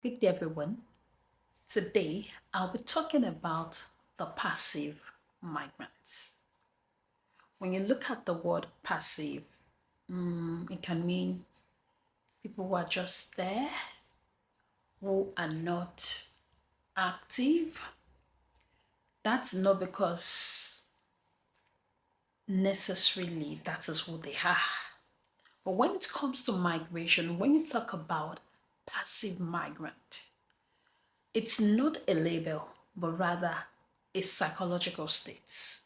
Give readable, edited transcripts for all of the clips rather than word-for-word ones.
Good day, everyone. Today, I'll be talking about the passive migrants. When you look at the word passive, it can mean people who are just there, who are not active. That's not because necessarily that is who they are. But when it comes to migration, when you talk about passive migrant, it's not a label, but rather a psychological state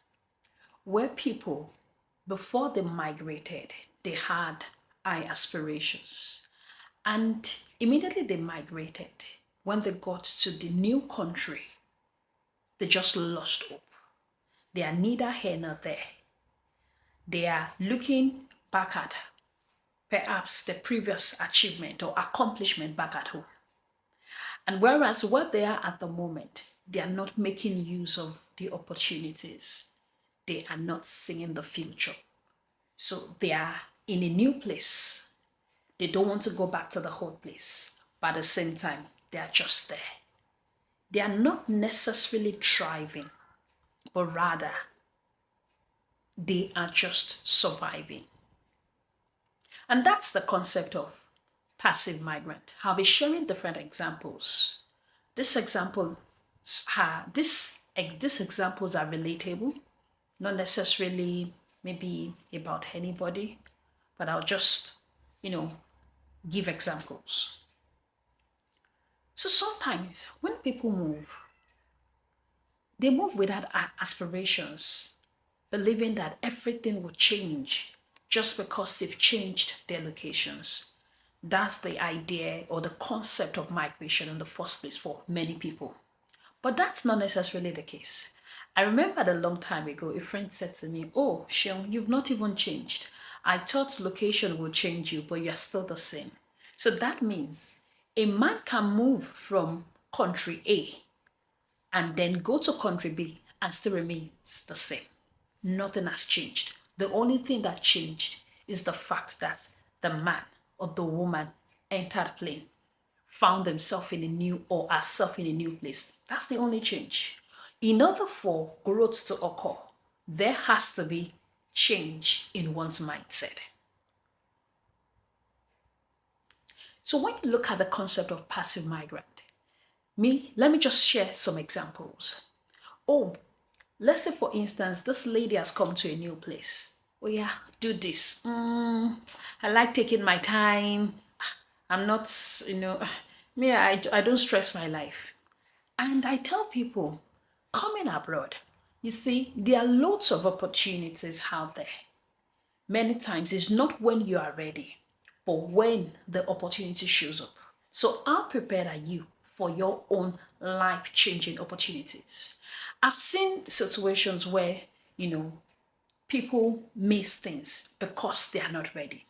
where people, before they migrated, they had high aspirations. And immediately they migrated, when they got to the new country, they just lost hope. They are neither here nor there. They are looking back at perhaps the previous achievement or accomplishment back at home. And whereas where they are at the moment, they are not making use of the opportunities. They are not seeing the future. So they are in a new place. They don't want to go back to the old place. But at the same time, they are just there. They are not necessarily thriving, but rather they are just surviving. And that's the concept of passive migrant. I'll be sharing different examples. This example, these examples are relatable, not necessarily maybe about anybody, but I'll just, you know, give examples. So sometimes when people move, they move without aspirations, believing that everything will change just because they've changed their locations. That's the idea or the concept of migration in the first place for many people. But that's not necessarily the case. I remember a long time ago, a friend said to me, "Oh, Sean, you've not even changed. I thought location would change you, but you're still the same." So that means a man can move from country A and then go to country B and still remains the same. Nothing has changed. The only thing that changed is the fact that the man or the woman entered plane, found themselves in a new or herself in a new place. That's the only change. In order for growth to occur, there has to be change in one's mindset. So when you look at the concept of passive migrant, let me just share some examples. Oh, let's say for instance, this lady has come to a new place. Oh yeah, do this. I like taking my time. I'm not, me, I don't stress my life. And I tell people, coming abroad, you see, there are lots of opportunities out there. Many times it's not when you are ready, but when the opportunity shows up. So how prepared are you for your own life-changing opportunities? I've seen situations where, you know, people miss things because they are not ready.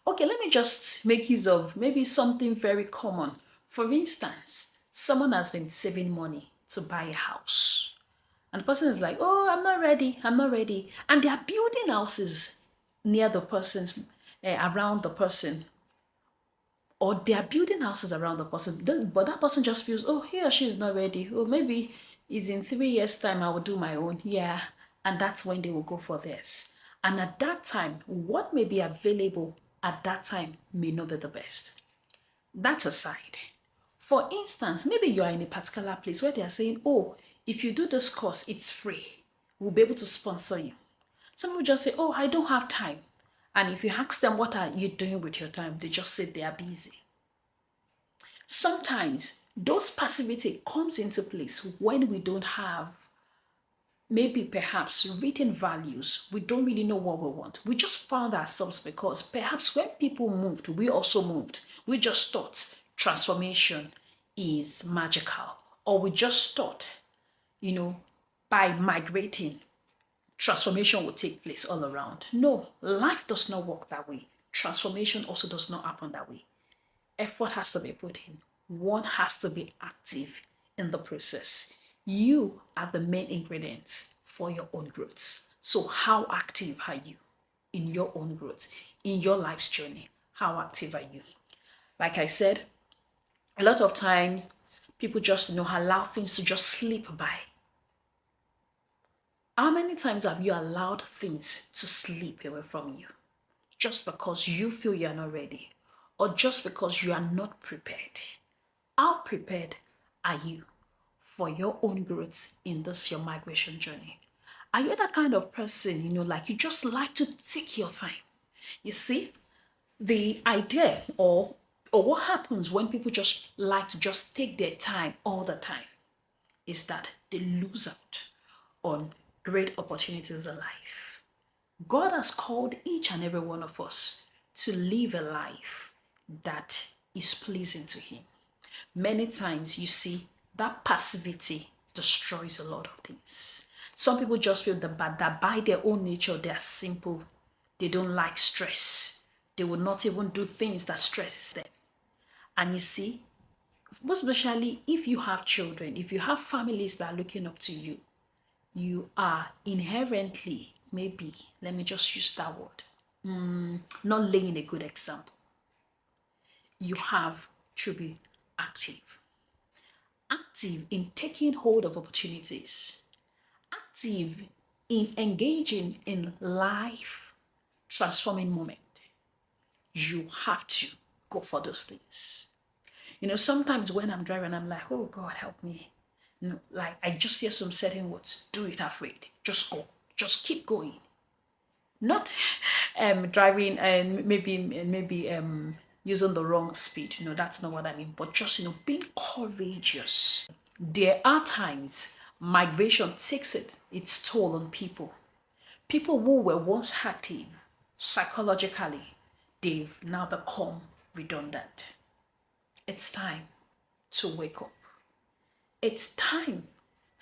Okay, let me just make use of maybe something very common. For instance, someone has been saving money to buy a house. And the person is like, "Oh, I'm not ready. I'm not ready." And they are building houses near the person's, around the person, or they are building houses around the person. But that person just feels, "Oh, he or she is not ready. Oh, maybe is in 3 years' time I will do my own." Yeah. And that's when they will go for this. And at that time, what may be available at that time may not be the best. That's aside. For instance, maybe you are in a particular place where they are saying, "Oh, if you do this course, it's free. We'll be able to sponsor you." Some people just say, "Oh, I don't have time." And if you ask them, "What are you doing with your time?" they just say they are busy. Sometimes those passivity comes into place when we don't have maybe perhaps written values. We don't really know what we want. We just found ourselves because perhaps when people moved, we also moved. We just thought transformation is magical, or we just thought, you know, by migrating, transformation will take place all around. No, life does not work that way. Transformation also does not happen that way. Effort has to be put in. One has to be active in the process. You are the main ingredients for your own growth. So, how active are you in your own growth, in your life's journey? How active are you? Like I said, A lot of times, people just allow things to just slip by. How many times have you allowed things to slip away from you just because you feel you're not ready or just because you are not prepared? How prepared are you for your own growth in this your migration journey? Are you that kind of person, like you just like to take your time? You see, the idea or what happens when people just like to just take their time all the time is that they lose out on great opportunities in life. God has called each and every one of us to live a life that is pleasing to Him. Many times you see that passivity destroys a lot of things. Some people just feel that by their own nature they are simple. They don't like stress. They will not even do things that stresses them. And you see, most especially if you have children, if you have families that are looking up to you, you are inherently, maybe, let me just use that word, not laying a good example. You have to be active. Active in taking hold of opportunities. Active in engaging in life transforming moment. You have to go for those things. Sometimes when I'm driving, I'm like, oh God, help me. Like I just hear some certain words. Do it afraid. Just go. Just keep going. Not driving and maybe using the wrong speed. That's not what I mean. But just being courageous. There are times migration takes its toll on people. People who were once active psychologically, they've now become redundant. It's time to wake up. It's time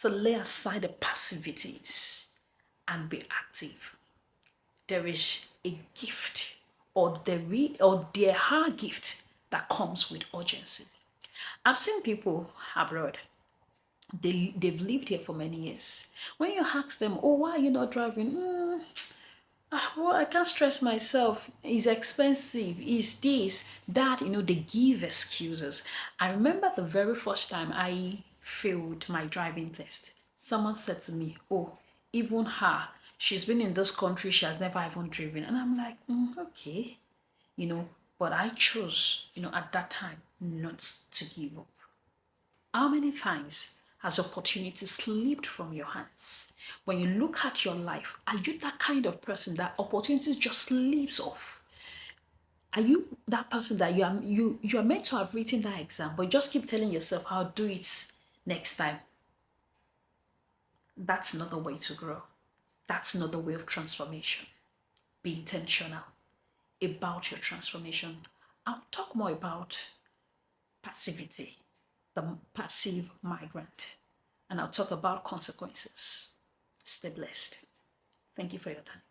to lay aside the passivities and be active. There is a gift, or there are gifts that comes with urgency. I've seen people abroad. They've lived here for many years. When you ask them, "Oh, why are you not driving?" Well, I can't stress myself. It's expensive. It's this, that. They give excuses. I remember the very first time I failed my driving test. Someone said to me, "Oh, even her, she's been in this country, she has never even driven." And I'm like, okay, but I chose, at that time, not to give up. How many times has opportunity slipped from your hands? When you look at your life, are you that kind of person that opportunities just slips off? Are you that person that you are meant to have written that exam, but you just keep telling yourself, "I'll do it next time"? That's not the way to grow. That's not the way of transformation. Be intentional about your transformation. I'll talk more about passivity, the passive migrant, and I'll talk about consequences. Stay blessed. Thank you for your time.